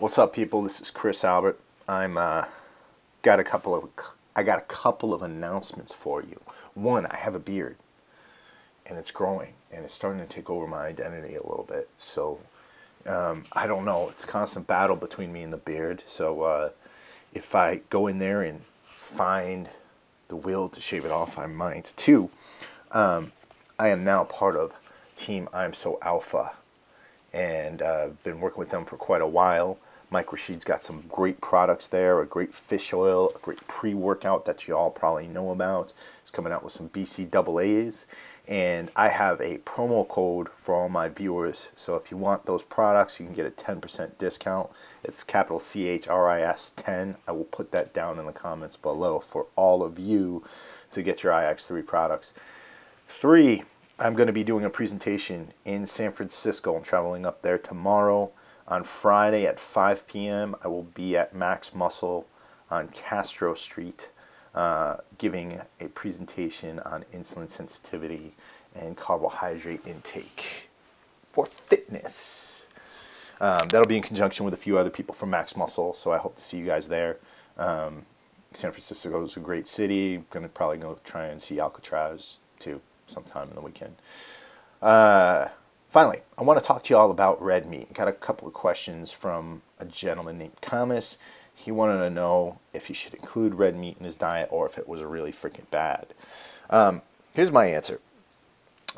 What's up, people? This is Chris Albert. I got a couple of announcements for you. One, I have a beard, and it's growing, and it's starting to take over my identity a little bit. So I don't know. It's a constant battle between me and the beard. So if I go in there and find the will to shave it off, I might. Two, I am now part of Team I'm So Alpha, and I've been working with them for quite a while. Mike Rashid's got some great products there, a great fish oil, a great pre-workout that you all probably know about. He's coming out with some BCAAs, and I have a promo code for all my viewers. So if you want those products, you can get a 10% discount. It's capital CHRIS 10. I will put that down in the comments below for all of you to get your IX3 products. Three, I'm going to be doing a presentation in San Francisco. I'm traveling up there tomorrow. On Friday at 5 p.m., I will be at Max Muscle on Castro Street giving a presentation on insulin sensitivity and carbohydrate intake for fitness. That'll be in conjunction with a few other people from Max Muscle, so I hope to see you guys there. San Francisco is a great city. I'm going to probably go try and see Alcatraz, too, sometime in the weekend. Finally, I want to talk to you all about red meat. Got a couple of questions from a gentleman named Thomas. He wanted to know if he should include red meat in his diet or if it was really freaking bad. Here's my answer.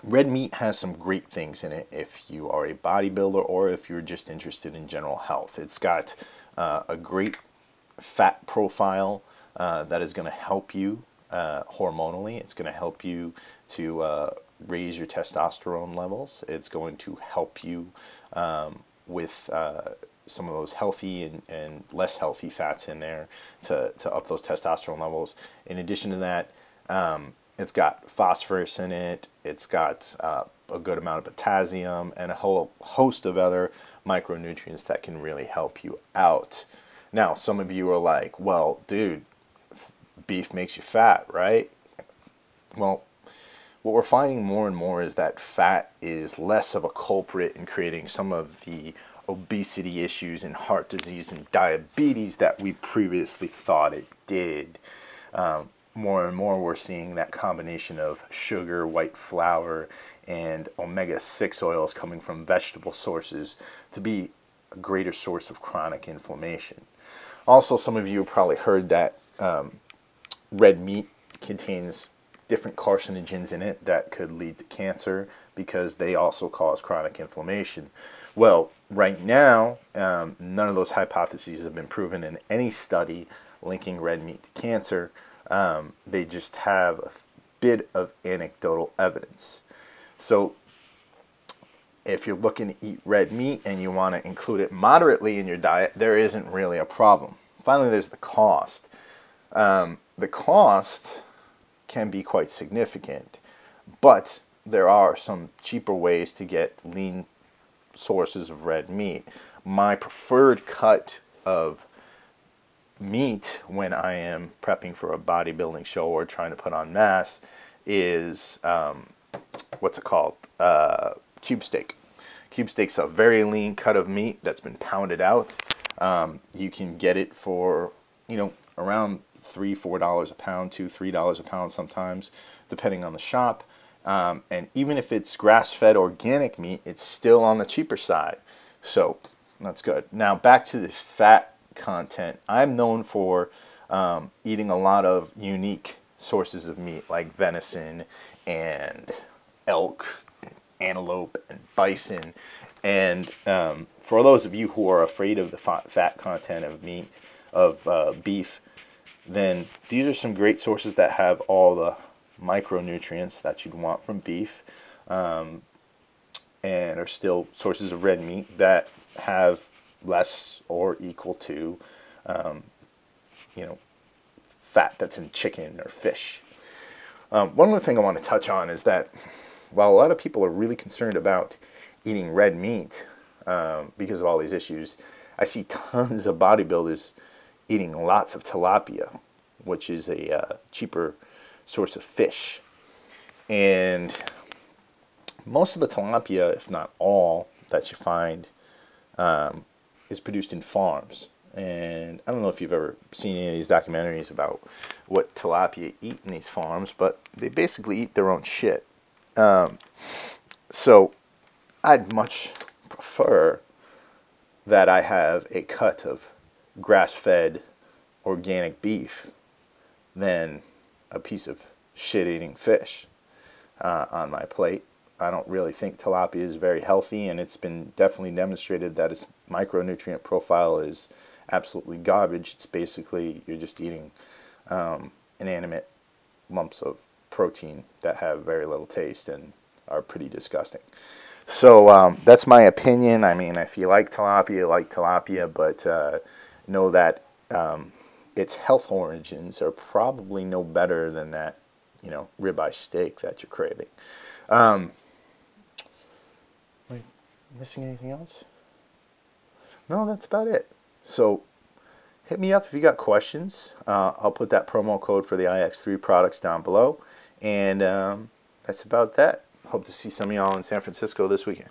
Red meat has some great things in it if you are a bodybuilder or if you're just interested in general health. It's got a great fat profile that is going to help you hormonally. It's going to help you to raise your testosterone levels. It's going to help you with some of those healthy and less healthy fats in there to up those testosterone levels. In addition to that, it's got phosphorus in it. It's got a good amount of potassium and a whole host of other micronutrients that can really help you out. Now, some of you are like, well, dude, beef makes you fat, right? Well, what we're finding more and more is that fat is less of a culprit in creating some of the obesity issues and heart disease and diabetes that we previously thought it did. More and more we're seeing that combination of sugar, white flour, and omega-6 oils coming from vegetable sources to be a greater source of chronic inflammation. Also, some of you have probably heard that red meat contains different carcinogens in it that could lead to cancer because they also cause chronic inflammation. Well, right now, none of those hypotheses have been proven in any study linking red meat to cancer. They just have a bit of anecdotal evidence. So if you're looking to eat red meat and you want to include it moderately in your diet, there isn't really a problem. Finally, there's the cost. The cost can be quite significant, but there are some cheaper ways to get lean sources of red meat. My preferred cut of meat when I am prepping for a bodybuilding show or trying to put on mass is what's it called? Cube steak. Cube steak's a very lean cut of meat that's been pounded out. You can get it for, around $3-4 a pound, $2-3 a pound sometimes, depending on the shop. And even if it's grass-fed organic meat, it's still on the cheaper side. So that's good. Now back to the fat content. I'm known for eating a lot of unique sources of meat like venison and elk, and antelope, and bison. And for those of you who are afraid of the fat content of meat, of beef, then these are some great sources that have all the micronutrients that you'd want from beef, and are still sources of red meat that have less or equal to, fat that's in chicken or fish. One other thing I want to touch on is that while a lot of people are really concerned about eating red meat because of all these issues, I see tons of bodybuilders eating lots of tilapia, which is a cheaper source of fish. And most of the tilapia, if not all, that you find is produced in farms. And I don't know if you've ever seen any of these documentaries about what tilapia eat in these farms, but they basically eat their own shit. So I'd much prefer that I have a cut of grass-fed organic beef than a piece of shit-eating fish on my plate. I don't really think tilapia is very healthy, and it's been definitely demonstrated that its micronutrient profile is absolutely garbage. It's basically, you're just eating inanimate lumps of protein that have very little taste and are pretty disgusting. So that's my opinion. I mean, if you like tilapia, but know that its health origins are probably no better than that, you know, ribeye steak that you're craving. Am I missing anything else? No, that's about it. So hit me up if you got questions. I'll put that promo code for the IX3 products down below. And that's about that. Hope to see some of y'all in San Francisco this weekend.